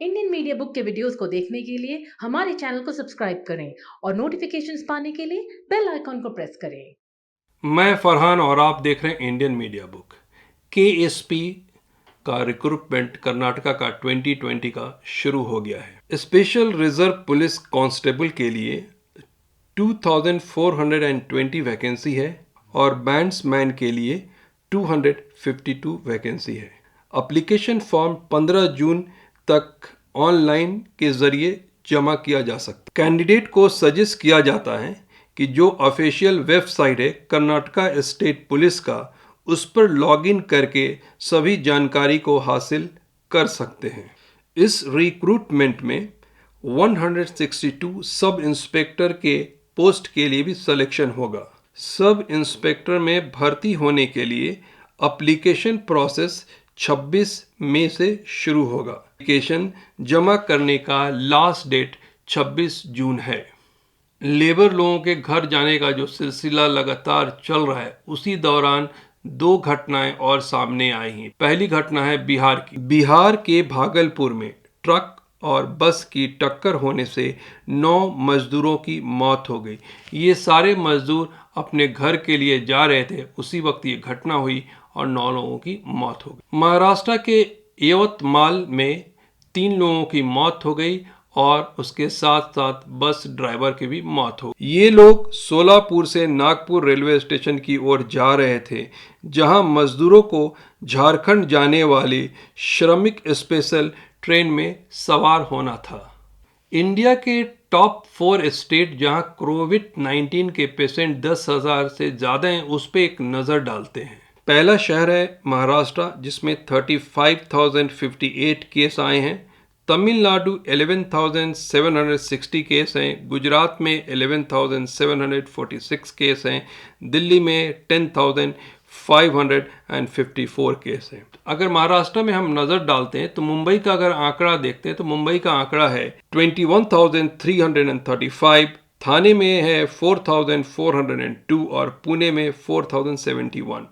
Indian media book के videos को देखने के लिए हमारे चैनल को सब्सक्राइब करें और नोटिफिकेशंस पाने के लिए बेल आइकॉन को प्रेस करें। मैं फरहान और आप देख रहे हैं इंडियन मीडिया बुक। केएसपी का रिक्रूटमेंट कर्नाटका का 2020 का शुरू हो गया है। स्पेशल रिजर्व पुलिस कांस्टेबल के लिए 2420 वैकेंसी है और बैंड्समैन के लिए 252 वैकेंसी है। एप्लीकेशन फॉर्म 15 जून तक ऑनलाइन के जरिए जमा किया जा सकता है। कैंडिडेट को सजेस्ट किया जाता है कि जो ऑफिशियल वेबसाइट है कर्नाटका स्टेट पुलिस का, उस पर लॉगिन करके सभी जानकारी को हासिल कर सकते हैं। इस रिक्रूटमेंट में 162 सब इंस्पेक्टर के पोस्ट के लिए भी सिलेक्शन होगा। सब इंस्पेक्टर में भर्ती होने के लिए एप्लीकेशन प्रोसेस 26 मई से शुरू होगा। एप्लीकेशन जमा करने का लास्ट डेट 26 जून है। लेबर लोगों के घर जाने का जो सिलसिला लगातार चल रहा है, उसी दौरान दो घटनाएं और सामने आई हैं। पहली घटना है बिहार की। बिहार के भागलपुर में ट्रक और बस की टक्कर होने से 9 मजदूरों की मौत हो गई। ये सारे मजदूर अपने घर के लिए जा रहे थे, उसी वक्त ये घटना हुई और 9 लोगों की मौत हो गई। महाराष्ट्र के यवतमाल में 3 लोगों की मौत हो गई और उसके साथ साथ बस ड्राइवर की भी मौत हो गई। ये लोग सोलापुर से नागपुर रेलवे स्टेशन की ओर जा रहे थे, जहां मजदूरों को झारखंड जाने वाली श्रमिक स्पेशल ट्रेन में सवार होना था। इंडिया के टॉप 4 स्टेट जहां कोविड-19 के पेशेंट 10,000 से ज़्यादा हैं, उस पर एक नज़र डालते हैं। पहला शहर है महाराष्ट्र, जिसमें 35,058 केस आए हैं। तमिलनाडु 11,760 केस हैं। गुजरात में 11,746 केस हैं। दिल्ली में 10,554 केस हैं। अगर महाराष्ट्र में हम नज़र डालते हैं तो मुंबई का अगर आंकड़ा देखते हैं तो मुंबई का आंकड़ा है 21,335, थाने में है 4,402 और पुणे में 4,071।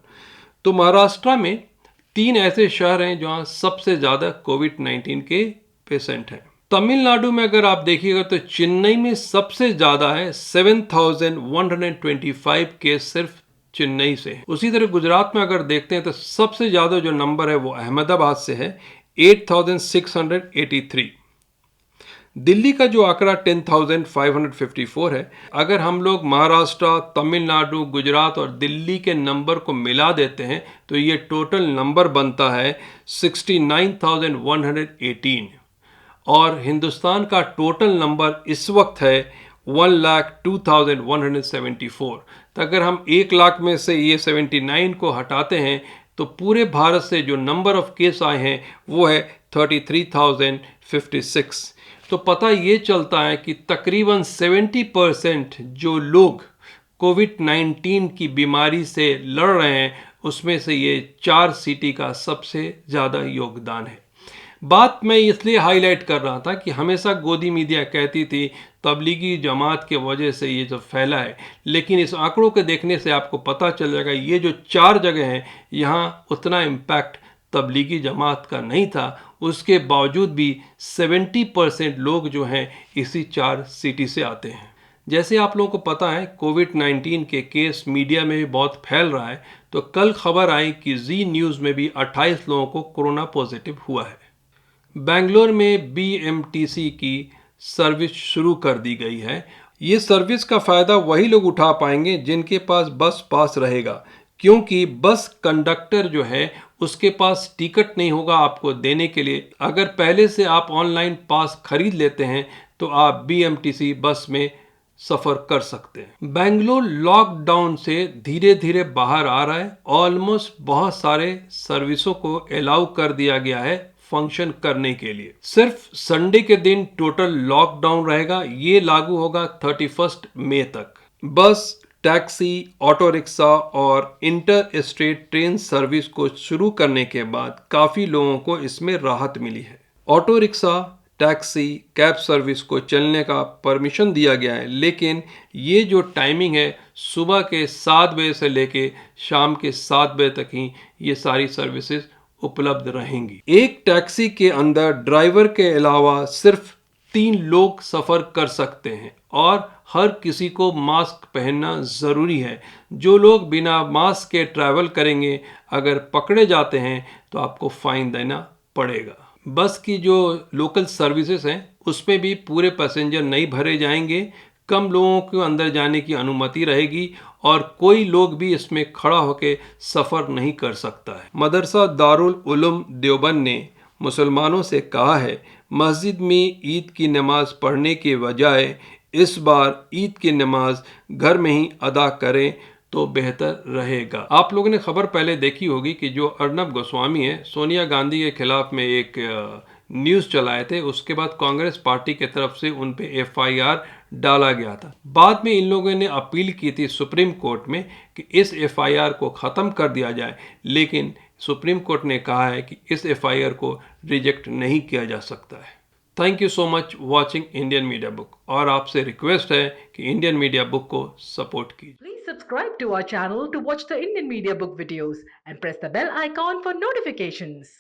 तो महाराष्ट्र में 3 ऐसे शहर हैं जहां सबसे ज़्यादा कोविड-19 के पेशेंट हैं। तमिलनाडु में अगर आप देखिएगा तो चेन्नई में सबसे ज़्यादा है, 7,125 केस सिर्फ चेन्नई से है। उसी तरह गुजरात में अगर देखते हैं तो सबसे ज़्यादा जो नंबर है वो अहमदाबाद से है, 8,683। दिल्ली का जो आंकड़ा 10,554 है। अगर हम लोग महाराष्ट्र, तमिलनाडु, गुजरात और दिल्ली के नंबर को मिला देते हैं तो ये टोटल नंबर बनता है 69,118 और हिंदुस्तान का टोटल नंबर इस वक्त है 1,02,174। तो अगर हम 1 लाख में से ये 79 को हटाते हैं तो पूरे भारत से जो नंबर ऑफ केस आए हैं वो है 33,056। तो पता ये चलता है कि तकरीबन 70% जो लोग कोविड-19 की बीमारी से लड़ रहे हैं, उसमें से ये 4 सिटी का सबसे ज़्यादा योगदान है। बात मैं इसलिए हाईलाइट कर रहा था कि हमेशा गोदी मीडिया कहती थी तबलीगी जमात के वजह से ये जो फैला है, लेकिन इस आंकड़ों के देखने से आपको पता चल जाएगा ये जो 4 जगह हैं, यहाँ उतना इम्पैक्ट तबलीगी जमात का नहीं था। उसके बावजूद भी 70% लोग जो हैं इसी 4 सिटी से आते हैं। जैसे आप लोगों को पता है कोविड-19 के केस मीडिया में भी बहुत फैल रहा है, तो कल खबर आई कि जी न्यूज़ में भी 28 लोगों को कोरोना पॉजिटिव हुआ है। बेंगलोर में बीएमटीसी की सर्विस शुरू कर दी गई है। ये सर्विस का फ़ायदा वही लोग उठा पाएंगे जिनके पास बस पास रहेगा, क्योंकि बस कंडक्टर जो है उसके पास टिकट नहीं होगा आपको देने के लिए। अगर पहले से आप ऑनलाइन पास खरीद लेते हैं तो आप बीएमटीसी बस में सफ़र कर सकते हैं। बेंगलोर लॉकडाउन से धीरे धीरे बाहर आ रहा है। ऑलमोस्ट बहुत सारे सर्विसों को अलाउ कर दिया गया है फंक्शन करने के लिए। सिर्फ संडे के दिन टोटल लॉकडाउन रहेगा। ये लागू होगा 31 मई तक। बस, टैक्सी, ऑटो रिक्शा और इंटर स्टेट ट्रेन सर्विस को शुरू करने के बाद काफ़ी लोगों को इसमें राहत मिली है। Auto rickshaw, taxi, cab service को चलने का परमिशन दिया गया है, लेकिन ये जो टाइमिंग है सुबह के 7 बजे से लेके शाम के 7 बजे तक ही ये सारी सर्विसेज उपलब्ध रहेंगी। एक टैक्सी के अंदर ड्राइवर के अलावा सिर्फ 3 लोग सफ़र कर सकते हैं और हर किसी को मास्क पहनना ज़रूरी है। जो लोग बिना मास्क के ट्रैवल करेंगे, अगर पकड़े जाते हैं तो आपको फ़ाइन देना पड़ेगा। बस की जो लोकल सर्विसेज हैं उसमें भी पूरे पैसेंजर नहीं भरे जाएंगे, कम लोगों को अंदर जाने की अनुमति रहेगी और कोई लोग भी इसमें खड़ा होकर सफ़र नहीं कर सकता है। मदरसा दारुल उलूम देवबंद ने मुसलमानों से कहा है, मस्जिद में ईद की नमाज पढ़ने के बजाय इस बार ईद की नमाज घर में ही अदा करें तो बेहतर रहेगा। आप लोगों ने खबर पहले देखी होगी कि जो अर्नब गोस्वामी है, सोनिया गांधी के खिलाफ में एक न्यूज़ चलाए थे, उसके बाद कांग्रेस पार्टी की तरफ से उन पे FIR डाला गया था। बाद में इन लोगों ने अपील की थी सुप्रीम कोर्ट में कि इस FIR को ख़त्म कर दिया जाए, लेकिन सुप्रीम कोर्ट ने कहा है कि इस FIR को रिजेक्ट नहीं किया जा सकता है। Thank you so much watching Indian media book, और आपसे रिक्वेस्ट है कि इंडियन मीडिया बुक को सपोर्ट कीजिए। Please subscribe to our channel to watch the Indian Media Book videos and press the bell icon for notifications.